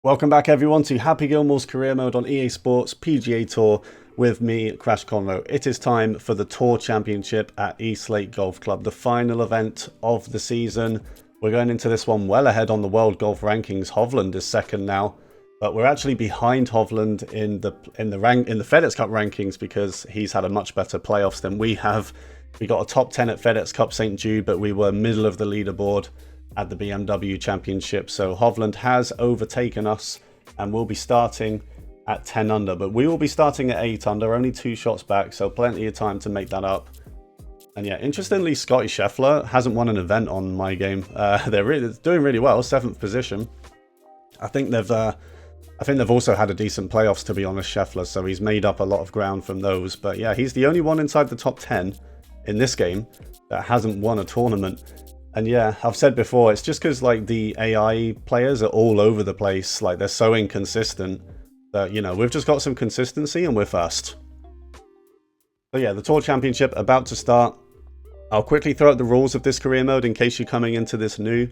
Welcome back everyone to Happy Gilmore's career mode on EA Sports PGA Tour with me, Crash Conroe. It is time for the Tour Championship at Eastlake Golf Club, the final event of the season. We're going into this one well ahead on the World Golf Rankings. Hovland is second now, but we're actually behind Hovland in the FedEx Cup rankings because he's had a much better playoffs than we have. We got a top 10 at FedEx Cup St. Jude, but we were middle of the leaderboard at the BMW Championship. So Hovland has overtaken us and we'll be starting at 10 under, but we will be starting at 8 under, only 2 shots back, so plenty of time to make that up. And yeah, interestingly, Scotty Scheffler hasn't won an event on my game. They're doing really well, 7th position. I think they've also had a decent playoffs, to be honest, Scheffler, so he's made up a lot of ground from those. But yeah, he's the only one inside the top 10 in this game that hasn't won a tournament. And yeah, I've said before, it's just because like the AI players are all over the place. Like they're so inconsistent that, you know, we've just got some consistency and we're first. So yeah, the Tour Championship about to start. I'll quickly throw out the rules of this career mode in case you're coming into this new.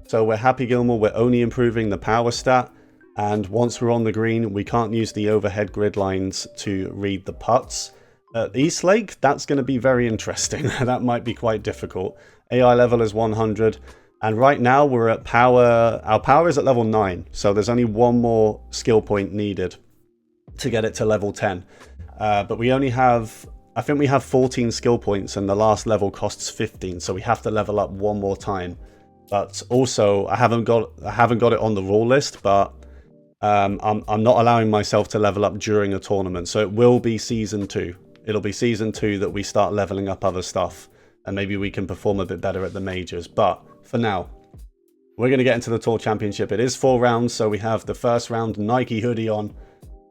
So we're Happy Gilmore, we're only improving the power stat. And once we're on the green, we can't use the overhead grid lines to read the putts. At Eastlake, that's going to be very interesting. That might be quite difficult. AI level is 100, and right now we're at power. Our power is at level 9, so there's only one more skill point needed to get it to level 10. But we only have, I think we have 14 skill points, and the last level costs 15, so we have to level up one more time. But also, I haven't got it on the rule list, but I'm not allowing myself to level up during a tournament, so it will be season 2. It'll be season 2 that we start leveling up other stuff. And maybe we can perform a bit better at the majors. But for now, we're going to get into the Tour Championship. It is 4 rounds, so we have the first round Nike hoodie on.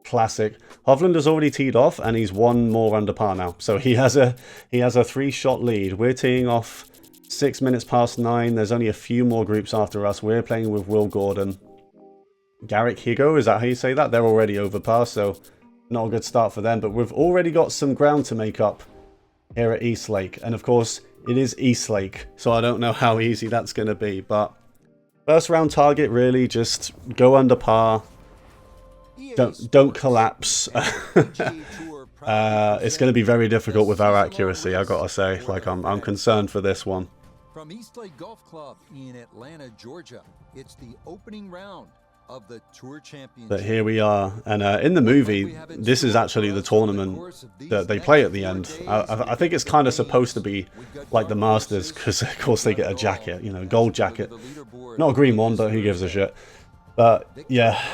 Classic. Hovland has already teed off, and he's 1 more under par now. So he has a 3-shot lead. We're teeing off 6 minutes past 9. There's only a few more groups after us. We're playing with Will Gordon. Garrick Higo, is that how you say that? They're already over par, so not a good start for them. But we've already got some ground to make up here at Eastlake, and of course it is Eastlake, so I don't know how easy that's going to be, but first round target, really just go under par, don't collapse. It's going to be very difficult with our accuracy, I gotta say. Like I'm concerned for this one. From Eastlake Golf Club in Atlanta, Georgia, it's the opening round of the Tour Championship. But here we are, and in the movie, this is actually the tournament that they play at the end. I think it's kind of supposed to be like the Masters, because of course they get a jacket, you know, gold jacket. Not a green one, but who gives a shit. But yeah,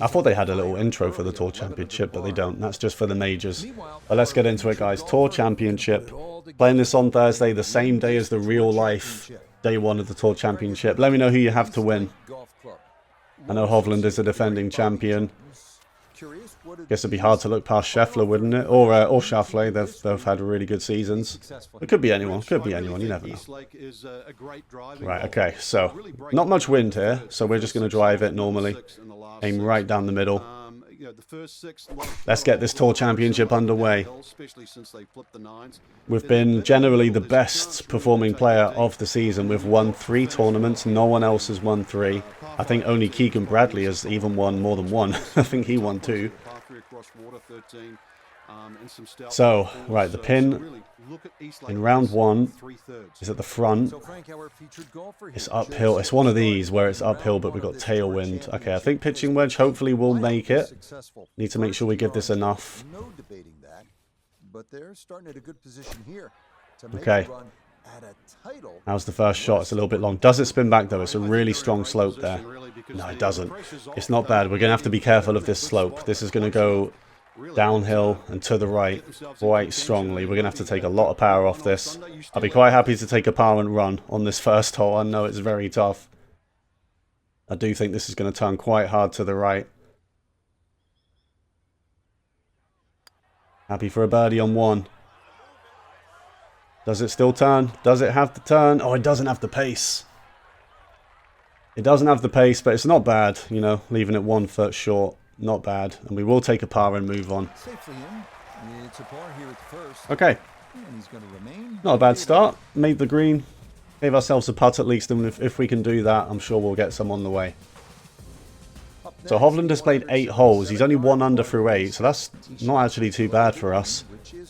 I thought they had a little intro for the Tour Championship, but they don't. That's just for the majors. But let's get into it, guys. Tour Championship. Playing this on Thursday, the same day as the real life day 1 of the Tour Championship. Let me know who you have to win. I know Hovland is a defending champion. Guess it'd be hard to look past Scheffler, wouldn't it? Or Schauffele. They've had really good seasons. It could be anyone. Could be anyone. You never know. Right. Okay. So not much wind here. So we're just going to drive it normally. Aim right down the middle. Let's get this Tour Championship underway. We've been generally the best performing player of the season. We've won 3 tournaments. No one else has won 3. I think only Keegan Bradley has even won more than 1. I think he won 2. So, right, the pin in round 1 is at the front. It's uphill. It's one of these where it's uphill, but we've got tailwind. Okay, I think pitching wedge hopefully will make it. Need to make sure we give this enough. Okay. How's the first shot? It's a little bit long. Does it spin back though? It's a really strong slope there. No, it doesn't. It's not bad. We're going to have to be careful of this slope. This is going to go downhill and to the right quite strongly. We're going to have to take a lot of power off this. I'll be quite happy to take a par and run on this first hole. I know it's very tough. I do think this is going to turn quite hard to the right. Happy for a birdie on 1. Does it still turn? Does it have to turn? Oh, it doesn't have the pace. It doesn't have the pace, but it's not bad, you know, leaving it 1 foot short. Not bad. And we will take a par and move on. Okay. Not a bad start. Made the green. Gave ourselves a putt at least, and if we can do that, I'm sure we'll get some on the way. So Hovland has played 8 holes. He's only 1 under through 8, so that's not actually too bad for us.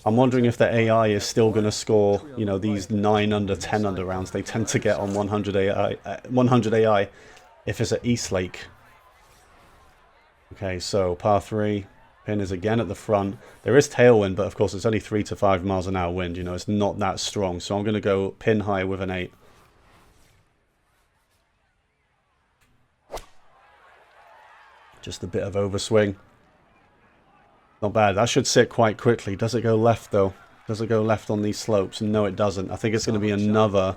I'm wondering if the AI is still going to score, you know, these 9 under, 10 under rounds they tend to get on 100 AI if it's at East Lake. Okay, so par 3. Pin is again at the front. There is tailwind, but of course it's only 3 to 5 miles an hour wind. You know, it's not that strong. So I'm going to go pin high with an 8. Just a bit of overswing. Not bad. That should sit quite quickly. Does it go left, though? Does it go left on these slopes? No, it doesn't. I think it's going to be another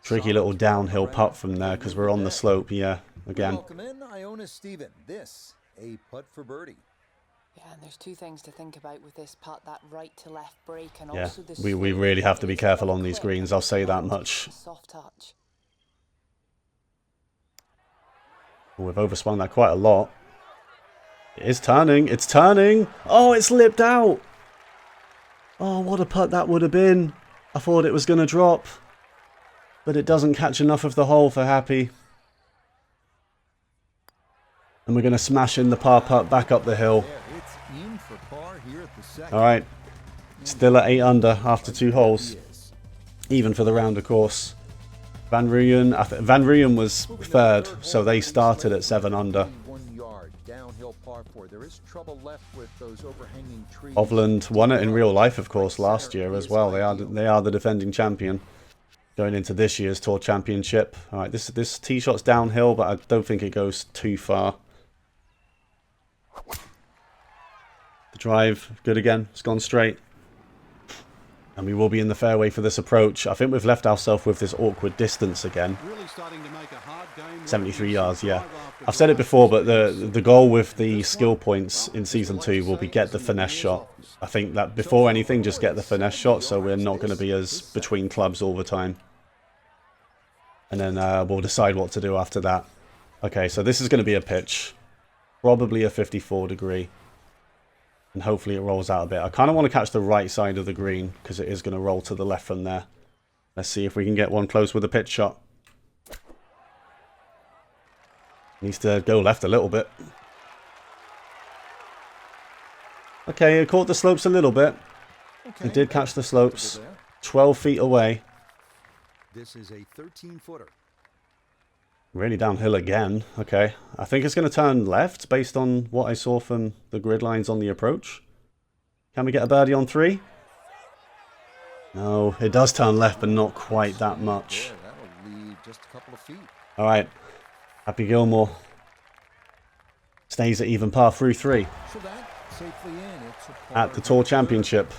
tricky little downhill putt from there because we're on the slope. Yeah, again. Welcome in, Iona Steven. This, a putt for birdie. Yeah, and there's 2 things to think about with this putt, that right to left break and Yeah, also the we really have to be careful on these greens, I'll say that much. Soft touch. We've overspun that quite a lot. It is turning. It's turning. Oh, it's lipped out. Oh, what a putt that would have been. I thought it was going to drop. But it doesn't catch enough of the hole for Happy. And we're going to smash in the par putt back up the hill. Alright. Still at 8 under after 2 holes. Even for the round, of course. Van Rooyen was 3rd, so they started at 7 under. Hovland won it in real life, of course, last year as well. They are the defending champion going into this year's Tour Championship. All right, this tee shot's downhill, but I don't think it goes too far. The drive, good again. It's gone straight. And we will be in the fairway for this approach. I think we've left ourselves with this awkward distance again. 73 yards, yeah. I've said it before, but the goal with the skill points in Season 2 will be get the finesse shot. I think that before anything, just get the finesse shot, so we're not going to be as between clubs all the time. And then we'll decide what to do after that. Okay, so this is going to be a pitch. Probably a 54 degree. And hopefully it rolls out a bit. I kind of want to catch the right side of the green because it is going to roll to the left from there. Let's see if we can get one close with a pitch shot. Needs to go left a little bit. Okay, it caught the slopes a little bit. It did catch the slopes. 12 feet away. This is a 13-footer. Really downhill again. Okay. I think it's going to turn left based on what I saw from the grid lines on the approach. Can we get a birdie on 3? No, it does turn left, but not quite that much. That'll leave just a couple of feet. All right. Happy Gilmore stays at even par through 3 at the Tour Championship.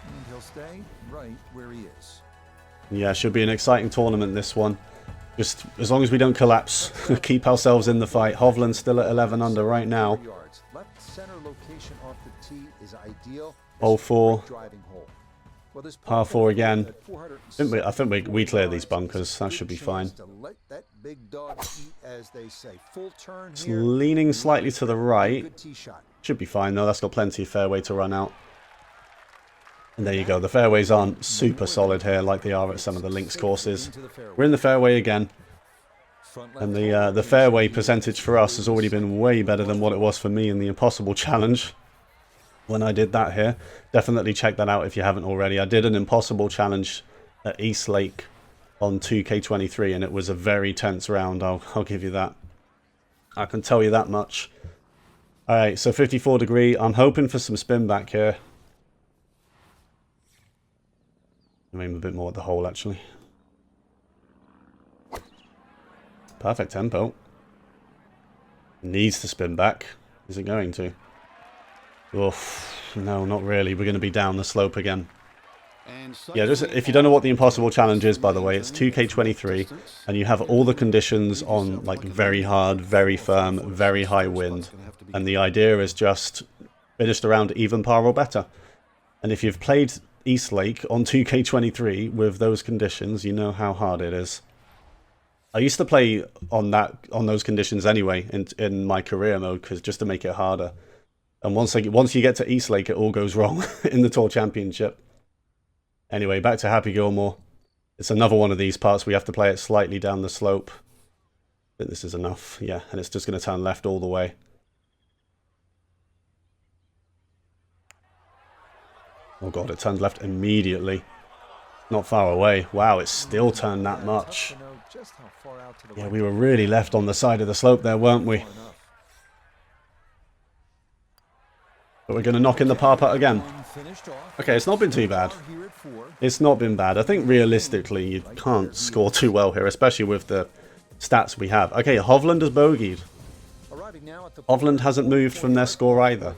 And he'll stay right where he is. Yeah, should be an exciting tournament, this one. Just as long as we don't collapse, keep ourselves in the fight. Hovland's still at 11 under right now. Left center location off the tee is ideal. Hole 4. Par 4 again. I think we clear these bunkers. That should be fine. It's leaning slightly to the right. Should be fine though. That's got plenty of fairway to run out. And there you go. The fairways aren't super solid here like they are at some of the links courses. We're in the fairway again. And the fairway percentage for us has already been way better than what it was for me in the Impossible Challenge when I did that here. Definitely check that out if you haven't already. I did an Impossible Challenge at East Lake on 2K23 and it was a very tense round. I'll give you that. I can tell you that much. Alright, so 54 degree. I'm hoping for some spin back here. Aim a bit more at the hole, actually. Perfect tempo. Needs to spin back. Is it going to? Oof. No, not really. We're going to be down the slope again. Yeah, just if you don't know what the Impossible Challenge is, by the way, it's 2K23, and you have all the conditions on like very hard, very firm, very high wind. And the idea is just finished around even par or better. And if you've played East Lake on 2K23 with those conditions, you know how hard it is. I used to play on those conditions anyway in my career mode, because just to make it harder. And once you get to East Lake, it all goes wrong in the Tour Championship. Anyway, back to Happy Gilmore. It's another one of these parts we have to play it slightly down the slope. think this is enough. Yeah, and it's just going to turn left all the way. Oh god, it turned left immediately. Not far away. Wow, it's still turned that much. Yeah, we were really left on the side of the slope there, weren't we? But we're going to knock in the par putt again. Okay, it's not been too bad. It's not been bad. I think realistically you can't score too well here, especially with the stats we have. Okay, Hovland has bogeyed. Hovland hasn't moved from their score either.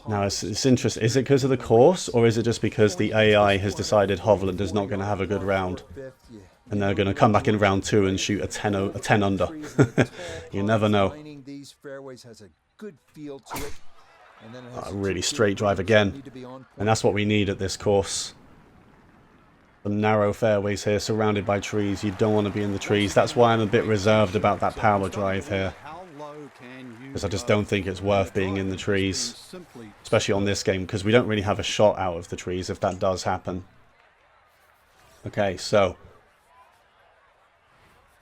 Now, it's interesting. Is it because of the course, or is it just because the AI has decided Hovland is not going to have a good round? And they're going to come back in round 2 and shoot a 10 under. You never know. A really straight drive again. And that's what we need at this course. Some narrow fairways here, surrounded by trees. You don't want to be in the trees. That's why I'm a bit reserved about that power drive here. Because I just don't think it's worth being in the trees. Especially on this game, because we don't really have a shot out of the trees if that does happen. Okay, so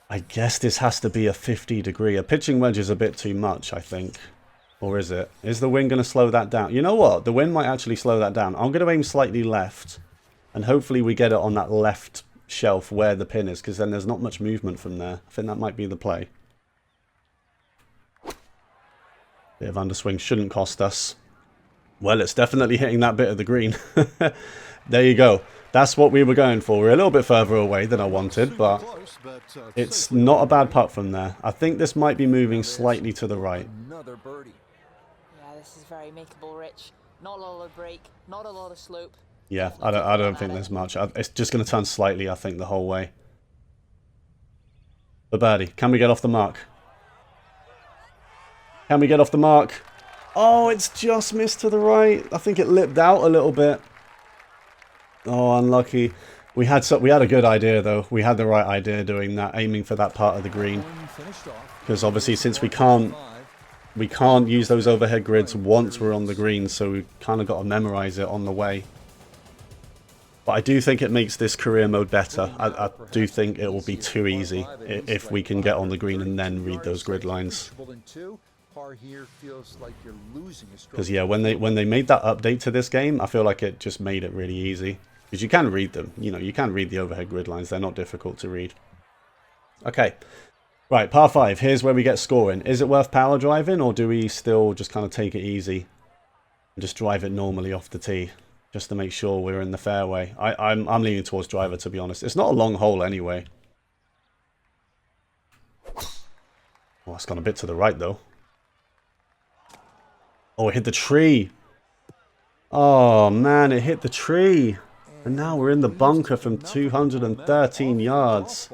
I guess this has to be a 50 degree. A pitching wedge is a bit too much, I think. Or is it? Is the wind going to slow that down? You know what? The wind might actually slow that down. I'm going to aim slightly left. And hopefully we get it on that left shelf where the pin is. Because then there's not much movement from there. I think that might be the play. Bit of underswing shouldn't cost us. Well, it's definitely hitting that bit of the green. There you go. That's what we were going for. We're a little bit further away than I wanted, but it's not a bad putt from there. I think this might be moving slightly to the right. Another birdie. Yeah, this is very makeable, Rich. Not a lot of break, not a lot of slope. Yeah, I don't think there's much. It's just going to turn slightly, I think, the whole way. The birdie. Can we get off the mark? Can we get off the mark? Oh, it's just missed to the right. I think it lipped out a little bit. Oh, unlucky. We had a good idea, though. We had the right idea doing that, aiming for that part of the green. Because obviously, since we can't use those overhead grids once we're on the green, so we kind of got to memorize it on the way. But I do think it makes this career mode better. I do think it will be too easy if we can get on the green and then read those grid lines. Because yeah, when they made that update to this game, I feel like it just made it really easy. Because you can read them. You know, you can read the overhead grid lines. They're not difficult to read. Okay. Right, par 5. Here's where we get scoring. Is it worth power driving, or do we still just kind of take it easy and just drive it normally off the tee? Just to make sure we're in the fairway. I'm leaning towards driver, to be honest. It's not a long hole anyway. Oh, it's gone a bit to the right, though. Oh, it hit the tree. Oh, man, it hit the tree. And now we're in the bunker from 213 yards.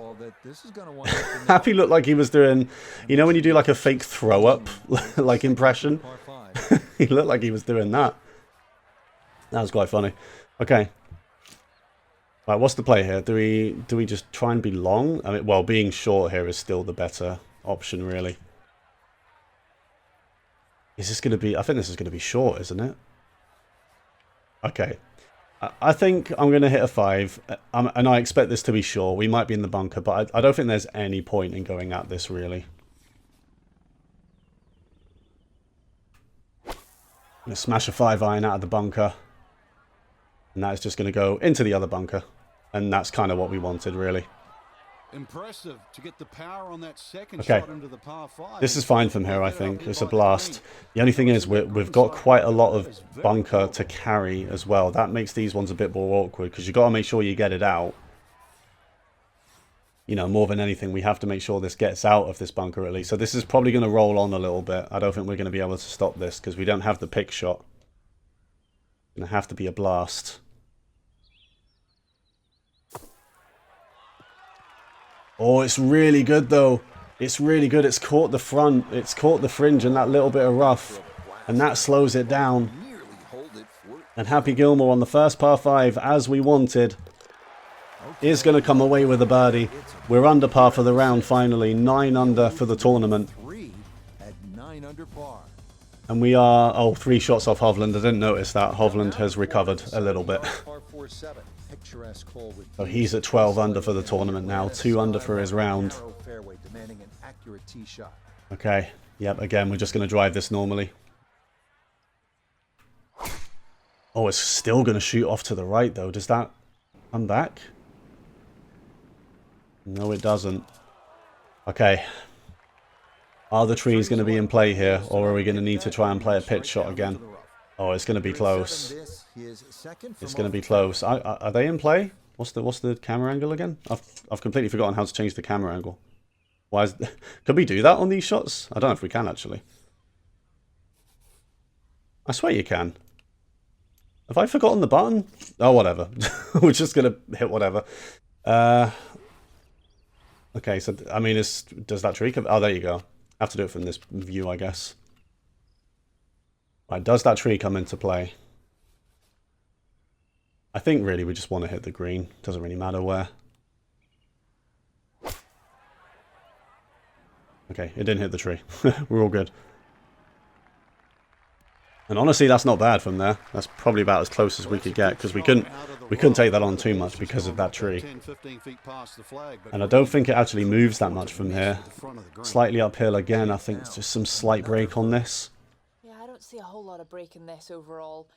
Happy looked like he was doing, you know when you do like a fake throw-up like impression? He looked like he was doing that. That was quite funny. Okay. Right, what's the play here? Do we just try and be long? I mean, well, being short here is still the better option, really. Is this going to be... I think this is going to be short, isn't it? Okay. I think I'm going to hit a 5. And I expect this to be short. We might be in the bunker, but I don't think there's any point in going at this, really. I'm going to smash a 5-iron out of the bunker. And that is just going to go into the other bunker. And that's kind of what we wanted, really. Impressive to get the power on that second Okay. shot into the par 5. This is fine from here, I think. It's a blast. The only thing is we've got quite a lot of bunker to carry as well. That makes these ones a bit more awkward because you've got to make sure you get it out. You know, more than anything, we have to make sure this gets out of this bunker at least. So this is probably going to roll on a little bit. I don't think we're going to be able to stop this because we don't have the pick shot. It's going to have to be a blast. Oh, it's really good, though. It's really good. It's caught the front. It's caught the fringe and that little bit of rough. And that slows it down. And Happy Gilmore on the first par 5, as we wanted, is going to come away with a birdie. We're under par for the round, finally. 9 under for the tournament. And we are, 3 shots off Hovland. I didn't notice that. Hovland has recovered a little bit. picturesque hole with Oh, he's at 12 under for the tournament now. 2 under for his round. narrow fairway demanding an accurate tee shot. Okay. Yep, again, we're just going to drive this normally. Oh, it's still going to shoot off to the right, though. Does that come back? No, it doesn't. Okay. Are the trees going to be in play here, or are we going to need to try and play a pitch shot again? Oh, it's going to be close. It's going to be close. Are they in play? What's the camera angle again? I've completely forgotten how to change the camera angle. Why is... Could we do that on these shots? I don't know if we can, actually. I swear you can. Have I forgotten the button? Oh, whatever. We're just going to hit whatever. Okay, so, I mean, does that tree come... Oh, there you go. I have to do it from this view, I guess. Right, does that tree come into play? I think, really, we just want to hit the green. Doesn't really matter where. Okay, it didn't hit the tree. We're all good. And honestly, that's not bad from there. That's probably about as close as we could get, because we couldn't take that on too much because of that tree. And I don't think it actually moves that much from here. Slightly uphill again. I think it's just some slight break on this. Yeah, I don't see a whole lot of break in this overall.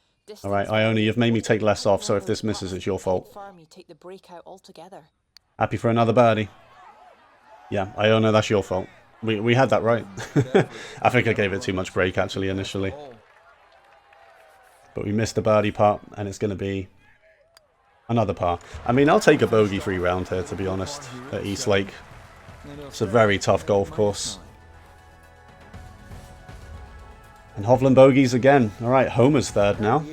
All right, Iona, you've made me take less off, so if this misses, it's your fault. You take the break out altogether. Happy for another birdie. Yeah, Iona, that's your fault. We had that right. I think I gave it too much break, actually, initially. But we missed the birdie putt, and it's going to be another par. I mean, I'll take a bogey-free round here, to be honest, at East Lake. It's a very tough golf course. And Hovland bogeys again. All right, Homer's third now.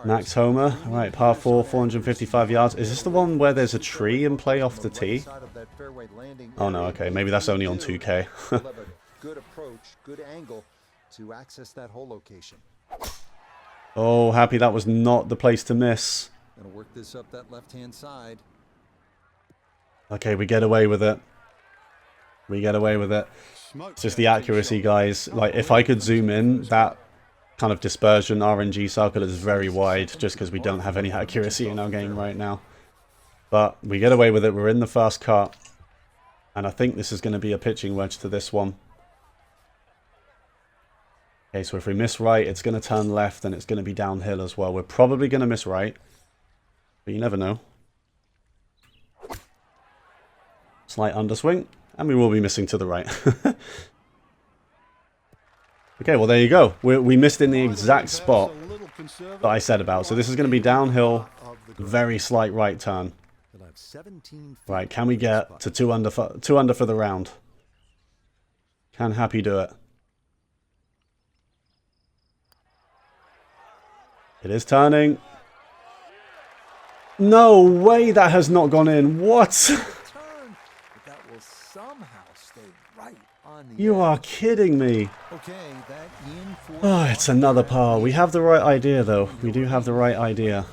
Max Homer. All right, par 4, 455 yards. Is this the one where there's a tree in play off the tee? Oh, no, okay. Maybe that's only on 2K. Good approach, good angle to access that hole location. Oh, happy that was not the place to miss. Gonna work this up that left-hand side. Okay, we get away with it. We get away with it. It's just the accuracy, guys. Like, if I could zoom in, that kind of dispersion RNG circle is very wide, just because we don't have any accuracy in our game right now. But we get away with it. We're in the first cut. And I think this is going to be a pitching wedge to this one. Okay, so if we miss right, it's going to turn left, and it's going to be downhill as well. We're probably going to miss right, but you never know. Slight underswing, and we will be missing to the right. Okay, well, there you go. We missed in the exact spot that I said about. So this is going to be downhill, very slight right turn. Right, can we get to 2 under for the round? Can Happy do it? It is turning. No way that has not gone in. What? You are kidding me. Oh, it's another par. We have the right idea, though. We do have the right idea.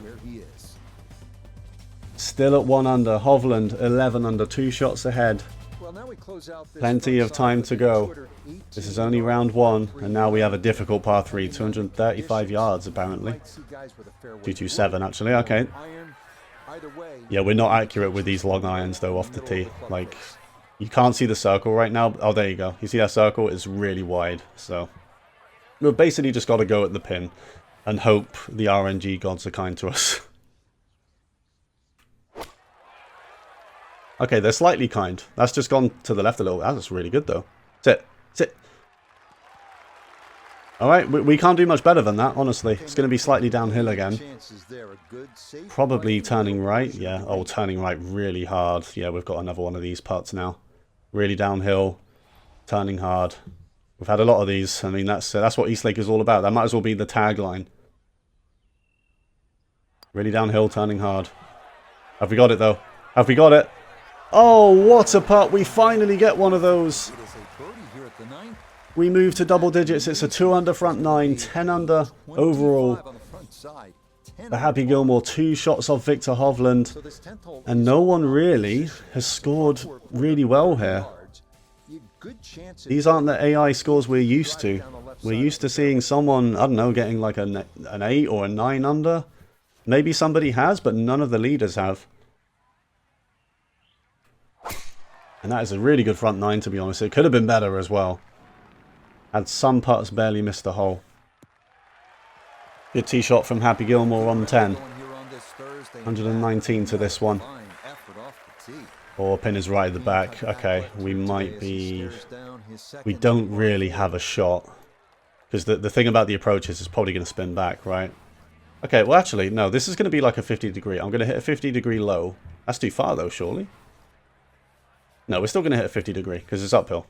Still at 1 under. Hovland, 11 under. 2 shots ahead. Plenty of time to go. This is only round 1, and now we have a difficult par 3. 235 yards, apparently. 227, actually. Okay. Yeah, we're not accurate with these long irons, though, off the tee. Like, you can't see the circle right now. Oh, there you go. You see that circle? It's really wide. So, we've basically just got to go at the pin and hope the RNG gods are kind to us. Okay, they're slightly kind. That's just gone to the left a little. That's really good, though. Sit. Sit. Alright, we can't do much better than that, honestly. It's going to be slightly downhill again. Probably turning right. Yeah, oh, turning right really hard. Yeah, we've got another one of these putts now. Really downhill. Turning hard. We've had a lot of these. I mean, that's what East Lake is all about. That might as well be the tagline. Really downhill, turning hard. Have we got it, though? Have we got it? Oh, what a putt. We finally get one of those. We move to double digits. It's a 2 under front 9, 10 under overall. For Happy Gilmore, 2 shots off Victor Hovland. And no one really has scored really well here. These aren't the AI scores we're used to. We're used to seeing someone, I don't know, getting like an 8 or a 9 under. Maybe somebody has, but none of the leaders have. And that is a really good front nine, to be honest. It could have been better as well. Had some putts barely missed a hole. Good tee shot from Happy Gilmore on 10. 119 to this one. Or pin is right at the back. Okay, we might be... We don't really have a shot. Because the thing about the approach is it's probably going to spin back, right? Okay, well actually, no, this is going to be like a 50 degree. I'm going to hit a 50 degree low. That's too far though, surely. No, we're still going to hit a 50 degree because it's uphill.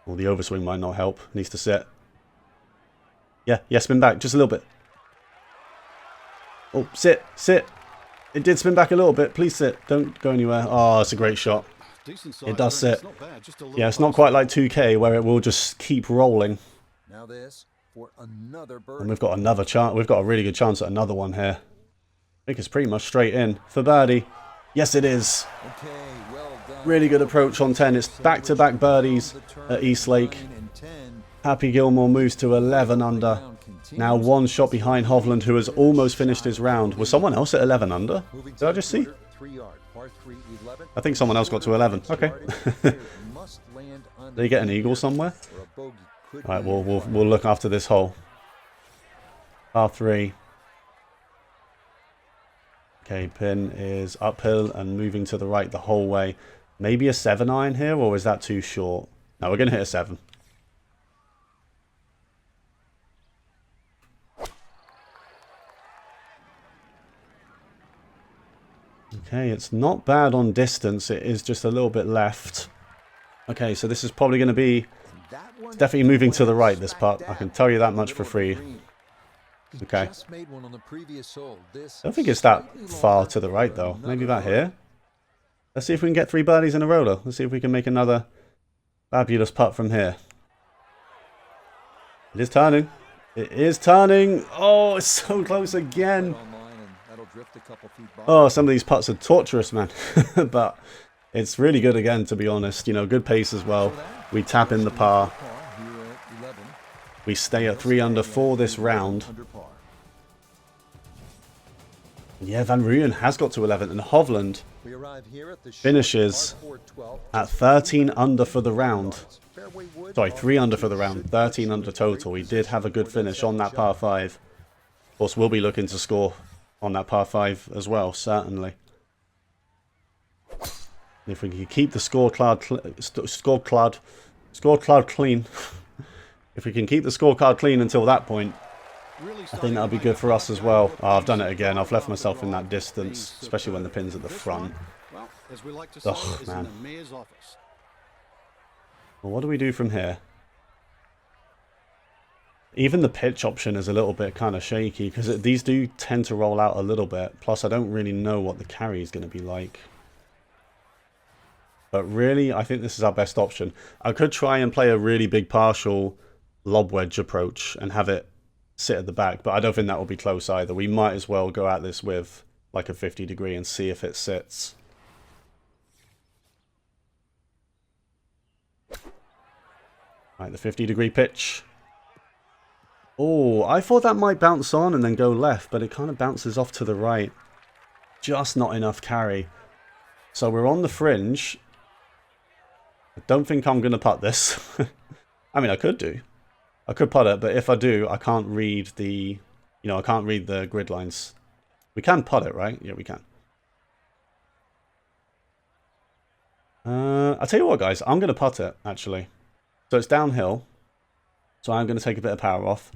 Well, the overswing might not help. Needs to sit. Yeah, spin back just a little bit. Oh, sit. It did spin back a little bit. Please sit. Don't go anywhere. Oh, it's a great shot. It does sit. Yeah, it's not quite like 2K where it will just keep rolling. Now this for another birdie. And we've got another chance. We've got a really good chance at another one here. I think it's pretty much straight in for birdie. Yes, it is. Okay, well done. Really good approach on 10. It's back-to-back birdies at Eastlake. Happy Gilmore moves to 11 under. Now one shot behind Hovland, who has almost finished his round. Was someone else at 11 under? Did I just see? I think someone else got to 11. Okay. Did he get an eagle somewhere? Alright, we'll look after this hole. Par 3. Okay, pin is uphill and moving to the right the whole way. Maybe a 7-iron here, or is that too short? No, we're going to hit a 7. Okay, it's not bad on distance. It is just a little bit left. Okay, so this is probably going to be... It's definitely moving to the right, this putt. I can tell you that much for free. Okay. I don't think it's that far to the right, though. Maybe about here. Let's see if we can get 3 birdies in a row, though. Let's see if we can make another fabulous putt from here. It is turning. It is turning. Oh, it's so close again. Oh, some of these putts are torturous, man. But it's really good again, to be honest. You know, good pace as well. We tap in the par. We stay at 3 under for this round. Yeah, Van Rooyen has got to 11, and Hovland finishes at 13 under for the round. Sorry, 3 under for the round, 13 under total. He did have a good finish on that par 5. Of course, we'll be looking to score on that par 5 as well, certainly. If we can keep the scorecard clean, if we can keep the scorecard clean until that point, I think that'll be good for us as well. Oh, I've done it again. I've left myself in that distance, especially when the pin's at the front. Oh, man. Well, what do we do from here? Even the pitch option is a little bit kind of shaky, because these do tend to roll out a little bit. Plus, I don't really know what the carry is going to be like. But really, I think this is our best option. I could try and play a really big partial lob wedge approach and have it sit at the back, but I don't think that will be close either. We might as well go at this with like a 50 degree and see if it sits. Right, the 50 degree pitch. Oh, I thought that might bounce on and then go left, but it kind of bounces off to the right. Just not enough carry. So we're on the fringe. I don't think I'm going to putt this. I mean, I could do. I could putt it, but if I do, I can't read the... You know, I can't read the grid lines. We can putt it, right? Yeah, we can. I'll tell you what, guys. I'm going to putt it, actually. So it's downhill. So I'm going to take a bit of power off.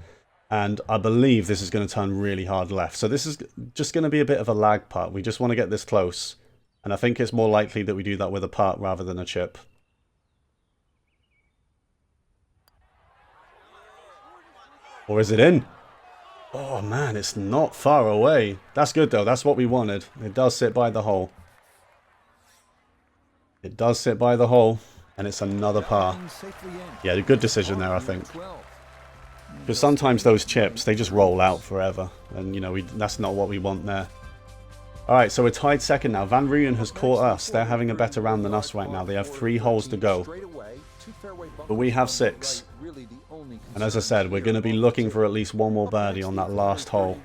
And I believe this is going to turn really hard left. So this is just going to be a bit of a lag putt. We just want to get this close. And I think it's more likely that we do that with a putt rather than a chip. Or is it in? Oh man, it's not far away. That's good though. That's what we wanted. It does sit by the hole. It does sit by the hole. And it's another par. Yeah, a good decision there, I think. Because sometimes those chips, they just roll out forever. And, you know, that's not what we want there. Alright, so we're tied second now. Van Rooyen has caught us. They're having a better round than us right now. They have 3 holes to go. But we have 6. And as I said, we're going to be looking for at least one more birdie on that last hole.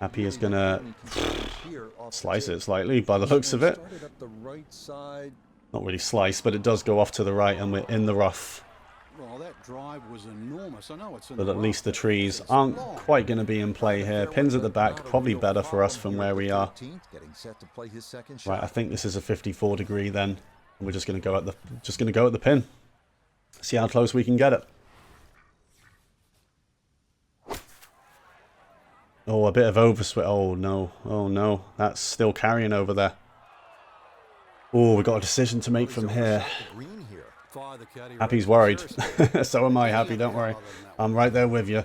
Happy is going to slice it slightly by the looks of it. Not really slice, but it does go off to the right and we're in the rough. Well, that drive was enormous. I know it's in But at least the trees aren't quite going to be in play here. Pins at the back, probably better for us from where we are. Right, I think this is a 54 degree then. We're just going to go at the pin. See how close we can get it. Oh, a bit of overswing. Oh no. Oh no. That's still carrying over there. Oh, we've got a decision to make from here. Happy's worried. So am I, Happy, don't worry. I'm right there with you.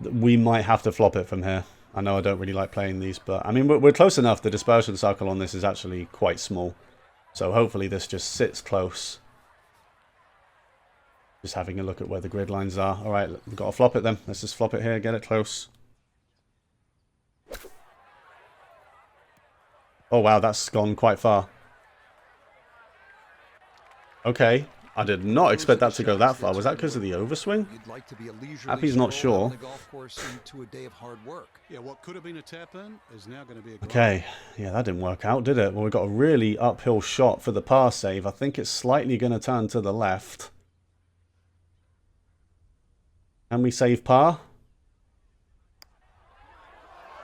We might have to flop it from here. I know I don't really like playing these, but I mean, we're close enough. The dispersion circle on this is actually quite small. So hopefully this just sits close. Just having a look at where the grid lines are. Alright, we've got to flop it then. Let's just flop it here, get it close. Oh wow, that's gone quite far. Okay, I did not expect that to go that far. Was that because of the overswing? Happy's not sure. Okay, yeah, that didn't work out, did it? Well, we've got a really uphill shot for the par save. I think it's slightly going to turn to the left. Can we save par?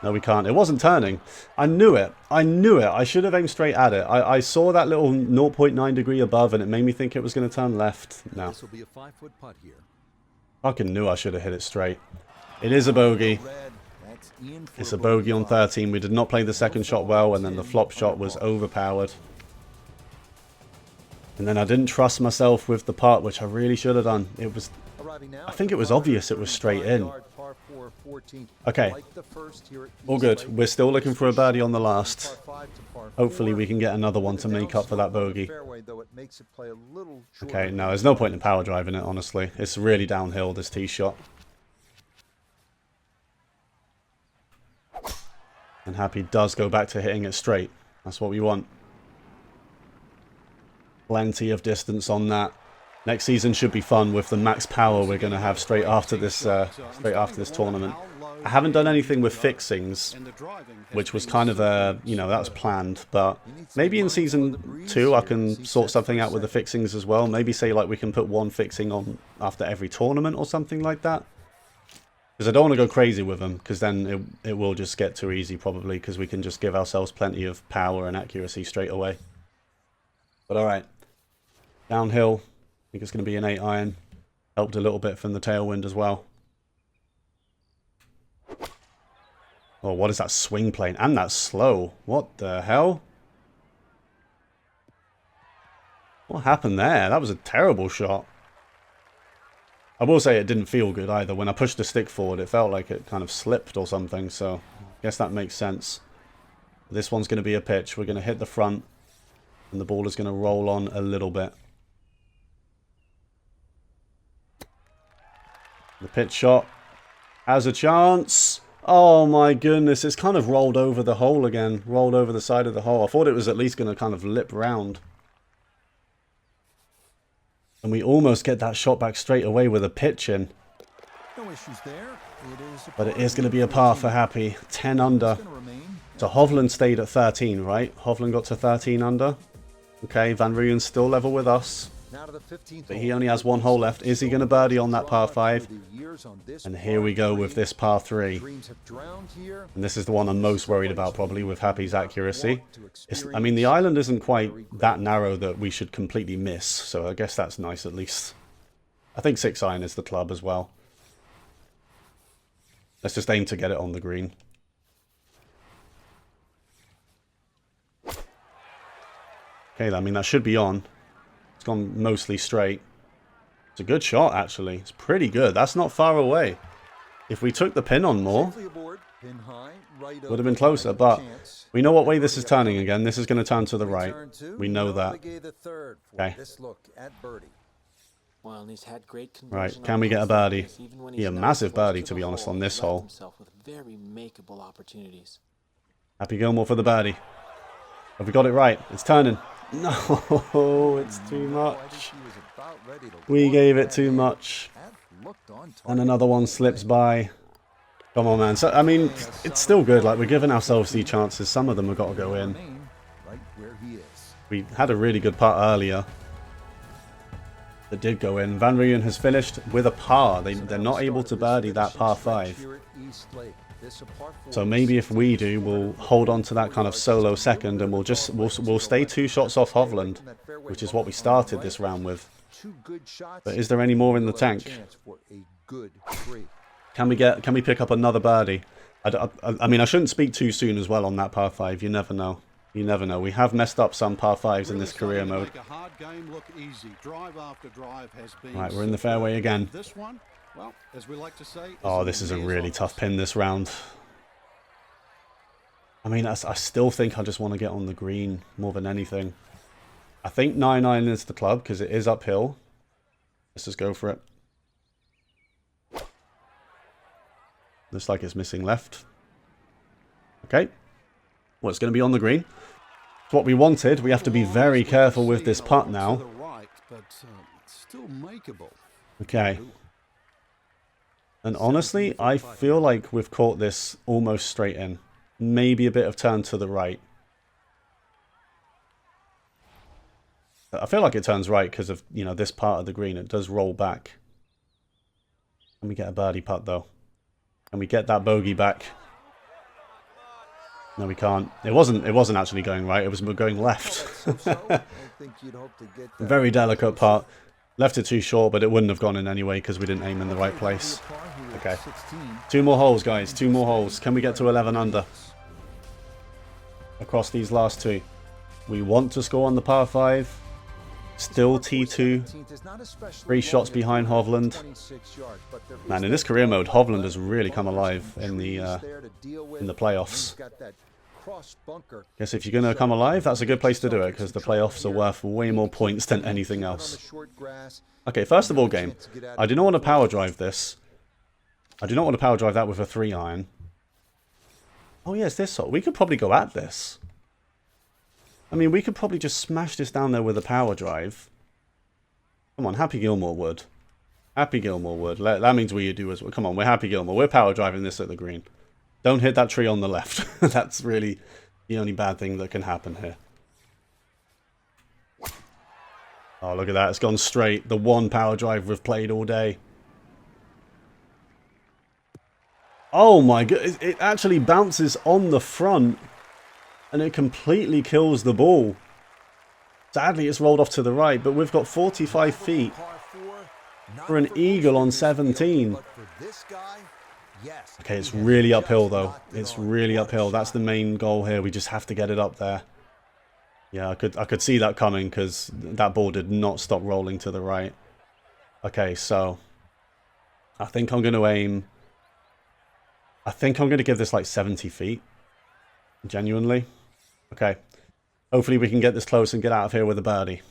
No, we can't. It wasn't turning. I knew it. I knew it. I should have aimed straight at it. I saw that little 0.9 degree above and it made me think it was going to turn left. No. Fucking knew I should have hit it straight. It is a bogey. It's a bogey on 13. We did not play the second shot well and then the flop shot was overpowered. And then I didn't trust myself with the putt, which I really should have done. It was... I think it was obvious it was straight in. Okay, all good. We're still looking for a birdie on the last. Hopefully we can get another one to make up for that bogey. Okay, no, there's no point in power driving it, honestly. It's really downhill, this tee shot. And Happy does go back to hitting it straight. That's what we want. Plenty of distance on that. Next season should be fun with the max power we're going to have straight after this tournament. I haven't done anything with fixings, which was kind of a, you know, that was planned. But maybe in season 2 I can sort something out with the fixings as well. Maybe say like we can put one fixing on after every tournament or something like that. Because I don't want to go crazy with them, because then it will just get too easy probably, because we can just give ourselves plenty of power and accuracy straight away. But alright, downhill. I think it's going to be an 8 iron. Helped a little bit from the tailwind as well. Oh, what is that swing plane? And that's slow. What the hell? What happened there? That was a terrible shot. I will say it didn't feel good either. When I pushed the stick forward, it felt like it kind of slipped or something. So, I guess that makes sense. This one's going to be a pitch. We're going to hit the front. And the ball is going to roll on a little bit. The pitch shot has a chance. Oh my goodness, it's kind of rolled over the hole again. Rolled over the side of the hole. I thought it was at least going to kind of lip round. And we almost get that shot back straight away with a pitch in. No issues there. But it is going to be a par for Happy. 10 under. So Hovland stayed at 13, right? Hovland got to 13 under. Okay, Van Ruyen's still level with us. But he only has one hole left. Is he going to birdie on that par 5? And here we go with this par 3. And this is the one I'm most worried about probably with Happy's accuracy. I mean, the island isn't quite that narrow that we should completely miss. So I guess that's nice at least. I think 6 iron is the club as well. Let's just aim to get it on the green. Okay, I mean, that should be on. It's gone mostly straight. It's a good shot, actually. It's pretty good. That's not far away. If we took the pin on more, would have been closer. But we know what way this is turning again. This is going to turn to the right. We know that. Okay. Right, can we get a birdie? Yeah, massive birdie, to be honest, on this hole. Happy Gilmore for the birdie. Have we got it right? It's turning. No, it's too much. We gave it too much. And another one slips by. Come on, man. So, I mean, it's still good. Like, we're giving ourselves these chances. Some of them have got to go in. We had a really good putt earlier that did go in. Van Rooyen has finished with a par. They're not able to birdie that par 5. So maybe if we do, we'll hold on to that kind of solo second, and we'll stay 2 shots off Hovland, which is what we started this round with. But is there any more in the tank? Can we pick up another birdie? I mean, I shouldn't speak too soon as well on that par 5. You never know. You never know. We have messed up some par 5s in this career mode. Right, we're in the fairway again. Oh, this is a really tough pin this round. I mean, I still think I just want to get on the green more than anything. I think 9-iron is the club because it is uphill. Let's just go for it. Looks like it's missing left. Okay. Well, it's going to be on the green. It's what we wanted. We have to be very careful with this putt now. Okay. And honestly, I feel like we've caught this almost straight in. Maybe a bit of turn to the right. I feel like it turns right because of, you know, this part of the green. It does roll back. Can we get a birdie putt, though? Can we get that bogey back? No, we can't. It wasn't actually going right. It was going left. Very delicate putt. Left it too short, but it wouldn't have gone in anyway because we didn't aim in the right place. Okay. 2 more holes, guys. 2 more holes. Can we get to 11 under? Across these last 2. We want to score on the par 5. Still T2. 3 shots behind Hovland. Man, in this career mode, Hovland has really come alive in the playoffs. Guess if you're going to come alive, that's a good place to do it, because the playoffs are worth way more points than anything else. Okay, first of all, game. I do not want to power drive this. I do not want to power drive that with a 3-iron. Oh, yes, this sort. We could probably go at this. I mean, we could probably just smash this down there with a power drive. Come on, Happy Gilmore would. Happy Gilmore would. That means we do as well. Come on, we're Happy Gilmore. We're power driving this at the green. Don't hit that tree on the left. That's really the only bad thing that can happen here. Oh, look at that. It's gone straight. The one power drive we've played all day. Oh my god. It actually bounces on the front. And it completely kills the ball. Sadly, it's rolled off to the right. But we've got 45 feet for an eagle on 17. Okay, it's really uphill though. It's really uphill. That's the main goal here. We just have to get it up there. Yeah, I could see that coming because that ball did not stop rolling to the right. Okay, so I think I'm going to aim. I think I'm going to give this like 70 feet. Genuinely. Okay. Hopefully we can get this close and get out of here with a birdie.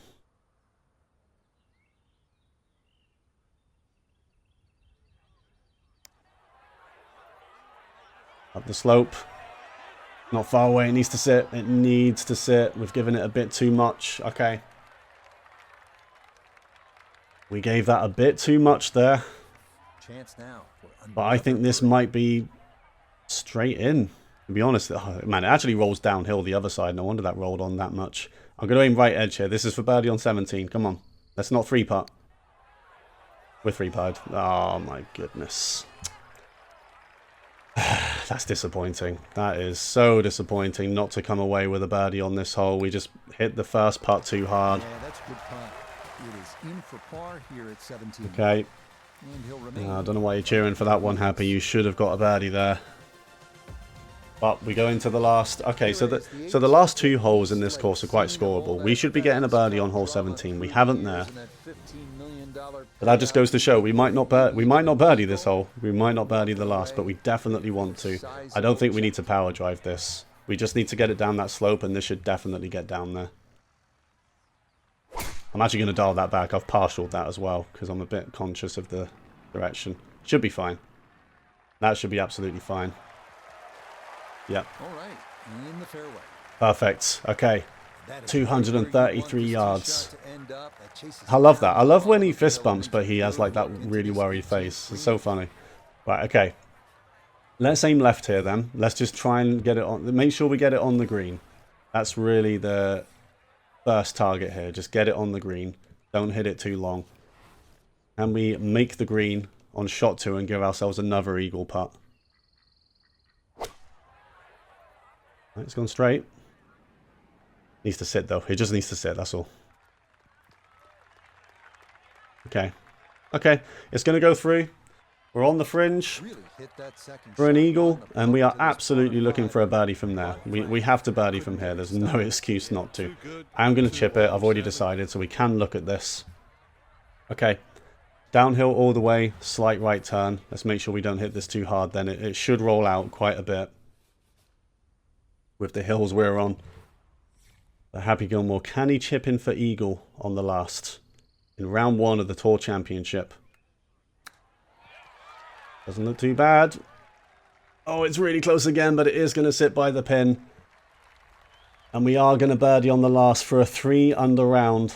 Up the slope. Not far away. It needs to sit. It needs to sit. We've given it a bit too much. Okay. We gave that a bit too much there. But I think this might be straight in. To be honest, oh, man, it actually rolls downhill the other side. No wonder that rolled on that much. I'm going to aim right edge here. This is for birdie on 17. Come on. Let's not 3-putt. We're 3-putted. Oh, my goodness. That's disappointing. That is so disappointing not to come away with a birdie on this hole. We just hit the first putt too hard. Yeah, that's a good putt. It is in for par here at 17. Okay. I don't know why you're cheering for that one, Happy. You should have got a birdie there. But we go into the last. Okay, so the last 2 holes in this course are quite scoreable. We should be getting a birdie on hole 17. We haven't there. But that just goes to show we might not birdie this hole. We might not birdie the last, but we definitely want to. I don't think we need to power drive this. We just need to get it down that slope, and this should definitely get down there. I'm actually going to dial that back. I've partialed that as well because I'm a bit conscious of the direction. Should be fine. That should be absolutely fine. Yep. All right, in the fairway. Perfect. Okay. That is 233 where you want this yards. tee shot to end up. That chases I love that. down I love when he the fist fairway. bumps, but he has like that Good look into really this worried 18th face. It's green. so funny. Right, okay. Let's aim left here then. Let's just try and get it on. Make sure we get it on the green. That's really the first target here. Just get it on the green. Don't hit it too long. And we make the green on shot 2 and give ourselves another eagle putt. Right, it's gone straight. Needs to sit though. It just needs to sit, that's all. Okay. Okay, it's going to go through. We're on the fringe Really hit that second for an shot eagle, on the and we are putt to this absolutely par looking five. for a birdie from there. We have to birdie from here. There's no excuse not to. I'm going to chip it. I've already decided, so we can look at this. Okay. Downhill all the way, slight right turn. Let's make sure we don't hit this too hard, then it should roll out quite a bit with the hills we're on. The Happy Gilmore, can he chip in for eagle on the last? In round 1 of the Tour Championship. Doesn't look too bad. Oh, it's really close again, but it is going to sit by the pin. And we are going to birdie on the last for a 3 under round.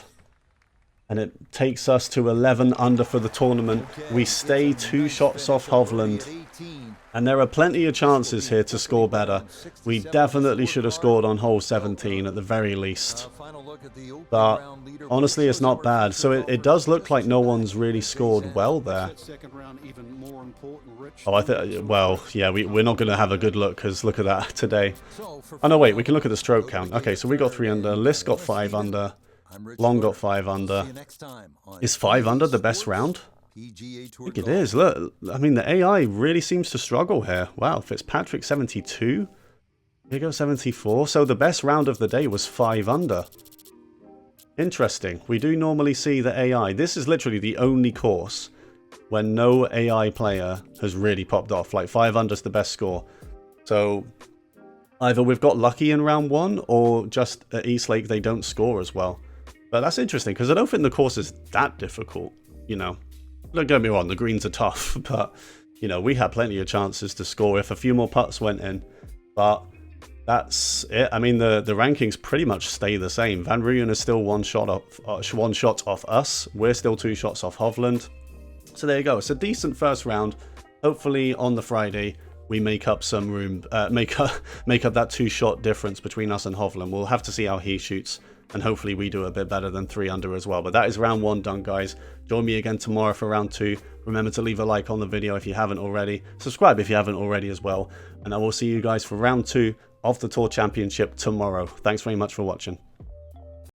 And it takes us to 11 under for the tournament. We stay 2 shots off Hovland. And there are plenty of chances here to score better. We definitely should have scored on hole 17 at the very least. But honestly, it's not bad. So it does look like no one's really scored well there. Oh, I think, well, yeah, we're not going to have a good look because look at that today. Oh, no, wait, we can look at the stroke count. Okay, so we got 3 under. List got 5 under. Long got 5 under. Is 5 under the best round? I think it is. Look, I mean, the AI really seems to struggle here. Wow, Fitzpatrick 72. Vigo 74. So the best round of the day was 5 under. Interesting. We do normally see the AI. This is literally the only course when no AI player has really popped off. Like 5 under's the best score. So either we've got lucky in round 1 or just at Eastlake they don't score as well. But that's interesting because I don't think the course is that difficult, you know. Don't get me wrong, the greens are tough, but, you know, we had plenty of chances to score if a few more putts went in. But that's it. I mean, the rankings pretty much stay the same. Van Rooyen is still one shot off us. We're still 2 shots off Hovland. So there you go. It's a decent first round. Hopefully on the Friday we make up some room, make up that 2-shot difference between us and Hovland. We'll have to see how he shoots. And hopefully we do a bit better than 3 under as well. But that is round 1 done, guys. Join me again tomorrow for round 2. Remember to leave a like on the video if you haven't already. Subscribe if you haven't already as well. And I will see you guys for round 2 of the Tour Championship tomorrow. Thanks very much for watching.